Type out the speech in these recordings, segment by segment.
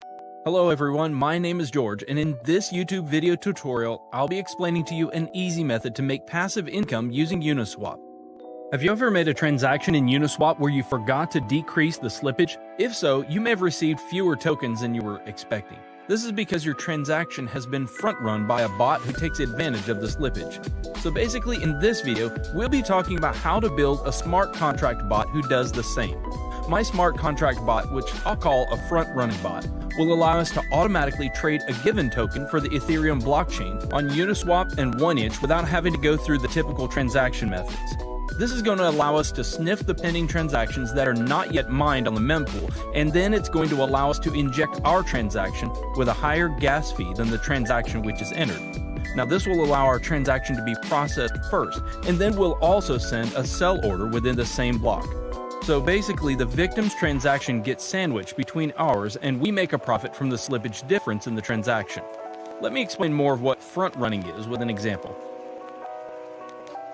Hello everyone, my name is George, and in this YouTube video tutorial, I'll be explaining to you an easy method to make passive income using Uniswap. Have you ever made a transaction in Uniswap where you forgot to decrease the slippage? If so, you may have received fewer tokens than you were expecting. This is because your transaction has been front-run by a bot who takes advantage of the slippage. So basically, in this video, we'll be talking about how to build a smart contract bot who does the same. My smart contract bot, which I'll call a front-running bot, will allow us to automatically trade a given token for the Ethereum blockchain on Uniswap and 1inch without having to go through the typical transaction methods. This is going to allow us to sniff the pending transactions that are not yet mined on the mempool, and then it's going to allow us to inject our transaction with a higher gas fee than the transaction which is entered. Now this will allow our transaction to be processed first, and then we'll also send a sell order within the same block. So basically, the victim's transaction gets sandwiched between ours, and we make a profit from the slippage difference in the transaction. Let me explain more of what front running is with an example.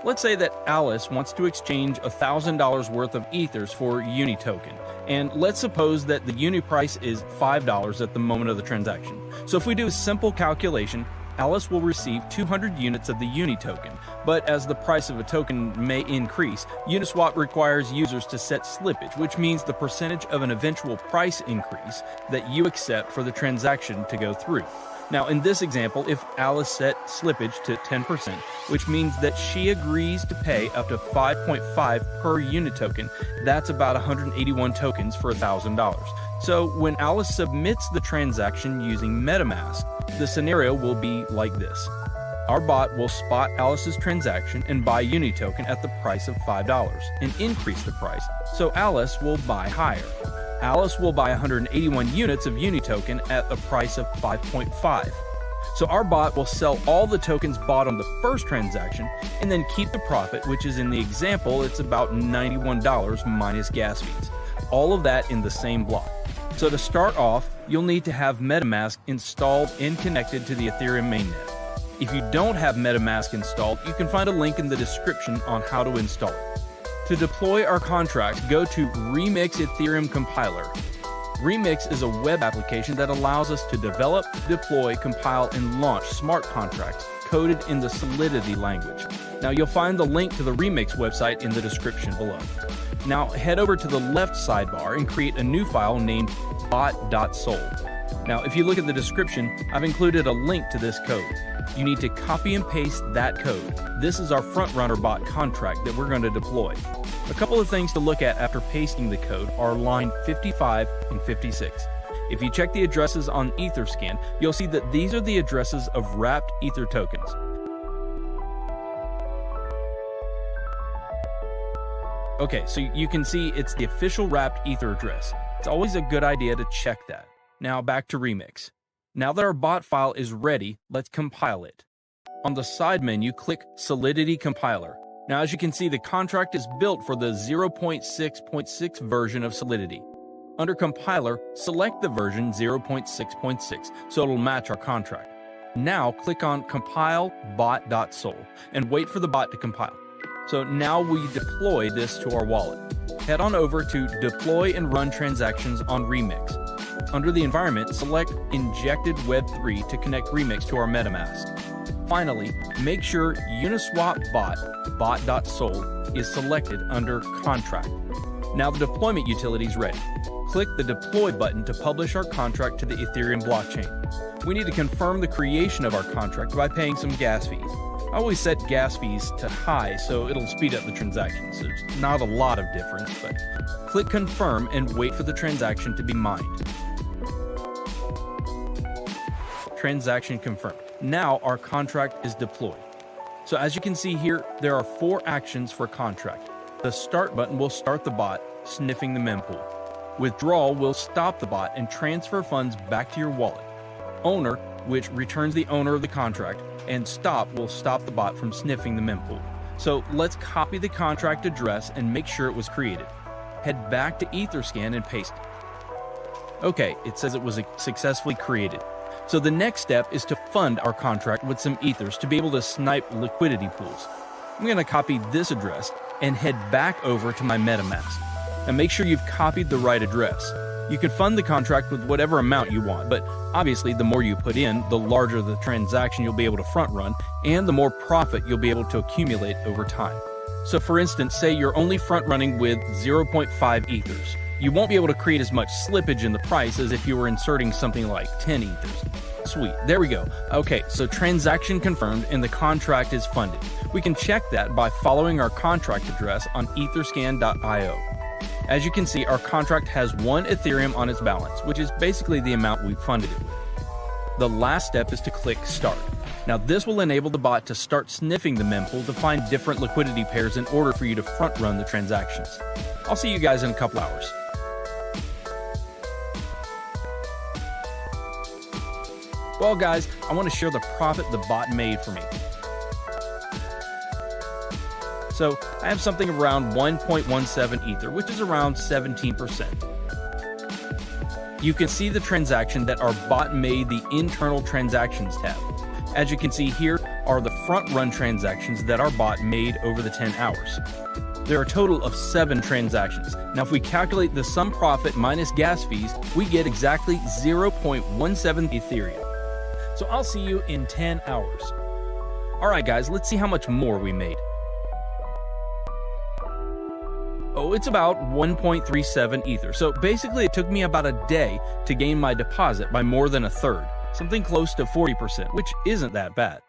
Let's say that Alice wants to exchange $1,000 worth of ethers for Uni token, and let's suppose that the Uni price is $5 at the moment of the transaction. So if we do a simple calculation, Alice will receive 200 units of the Uni token, but as the price of a token may increase, Uniswap requires users to set slippage, which means the percentage of an eventual price increase that you accept for the transaction to go through. Now, in this example, if Alice set slippage to 10%, which means that she agrees to pay up to 5.5 per unit token, that's about 181 tokens for $1,000. So when Alice submits the transaction using MetaMask, the scenario will be like this. Our bot will spot Alice's transaction and buy Uni token at the price of $5 and increase the price, so Alice will buy higher. Alice will buy 181 units of Uni token at a price of 5.5. So our bot will sell all the tokens bought on the first transaction and then keep the profit, which is in the example, it's about $91 minus gas fees. All of that in the same block. So to start off, you'll need to have MetaMask installed and connected to the Ethereum mainnet. If you don't have MetaMask installed, you can find a link in the description on how to install it. To deploy our contract, go to Remix Ethereum Compiler. Remix is a web application that allows us to develop, deploy, compile, and launch smart contracts coded in the Solidity language. Now you'll find the link to the Remix website in the description below. Now head over to the left sidebar and create a new file named bot.sol. Now if you look at the description, I've included a link to this code. You need to copy and paste that code. This is our frontrunner bot contract that we're going to deploy. A couple of things to look at after pasting the code are line 55 and 56. If you check the addresses on Etherscan, you'll see that these are the addresses of wrapped Ether tokens. Okay, so you can see it's the official wrapped Ether address. It's always a good idea to check that. Now back to Remix. Now that our bot file is ready, let's compile it. On the side menu, click Solidity Compiler. Now as you can see, the contract is built for the 0.6.6 version of Solidity. Under Compiler, select the version 0.6.6 so it'll match our contract. Now click on Compile bot.sol and wait for the bot to compile. So now we deploy this to our wallet. Head on over to Deploy and Run Transactions on Remix. Under the environment, select Injected Web 3 to connect Remix to our MetaMask. Finally, make sure Uniswap bot.sol is selected under Contract. Now the deployment utility is ready. Click the Deploy button to publish our contract to the Ethereum blockchain. We need to confirm the creation of our contract by paying some gas fees. I always set gas fees to high so it'll speed up the transaction. So there's not a lot of difference, but click Confirm and wait for the transaction to be mined. Transaction confirmed. Now our contract is deployed. So as you can see here, there are 4 actions for contract. The Start button will start the bot, sniffing the mempool. Withdrawal will stop the bot and transfer funds back to your wallet. Owner, which returns the owner of the contract, and Stop will stop the bot from sniffing the mempool. So let's copy the contract address and make sure it was created. Head back to Etherscan and paste it. Okay, it says it was successfully created. So the next step is to fund our contract with some ethers to be able to snipe liquidity pools. I'm going to copy this address and head back over to my MetaMask. Now make sure you've copied the right address. You could fund the contract with whatever amount you want, but obviously the more you put in, the larger the transaction you'll be able to front run, and the more profit you'll be able to accumulate over time. So for instance, say you're only front running with 0.5 ethers. You won't be able to create as much slippage in the price as if you were inserting something like 10 ethers. Sweet, there we go. Okay, so transaction confirmed and the contract is funded. We can check that by following our contract address on etherscan.io. As you can see, our contract has 1 Ethereum on its balance, which is basically the amount we funded it with. The last step is to click Start. Now this will enable the bot to start sniffing the mempool to find different liquidity pairs in order for you to front run the transactions. I'll see you guys in a couple hours. Well guys, I want to share the profit the bot made for me. So I have something around 1.17 Ether, which is around 17%. You can see the transaction that our bot made the internal transactions tab. As you can see here are the front run transactions that our bot made over the 10 hours. There are a total of 7 transactions. Now if we calculate the sum profit minus gas fees, we get exactly 0.17 Ethereum. So I'll see you in 10 hours. Alright guys, let's see how much more we made. Oh, it's about 1.37 Ether. So basically it took me about a day to gain my deposit by more than a third, something close to 40%, which isn't that bad.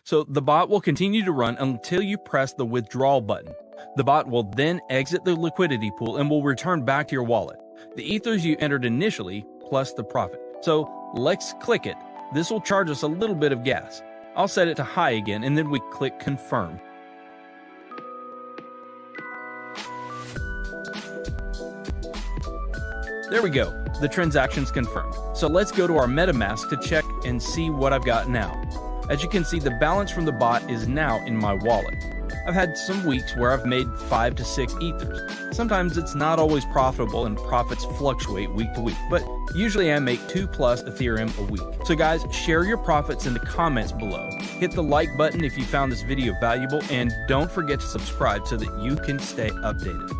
So the bot will continue to run until you press the withdrawal button. The bot will then exit the liquidity pool and will return back to your wallet. The ethers you entered initially plus the profit. So let's click it. This will charge us a little bit of gas. I'll set it to high again and then we click confirm. There we go, the transaction's confirmed. So let's go to our MetaMask to check and see what I've got now. As you can see, the balance from the bot is now in my wallet. I've had some weeks where I've made 5 to 6 ethers. Sometimes it's not always profitable and profits fluctuate week to week, but usually I make 2+ Ethereum a week. So guys, share your profits in the comments below. Hit the like button if you found this video valuable, and don't forget to subscribe so that you can stay updated.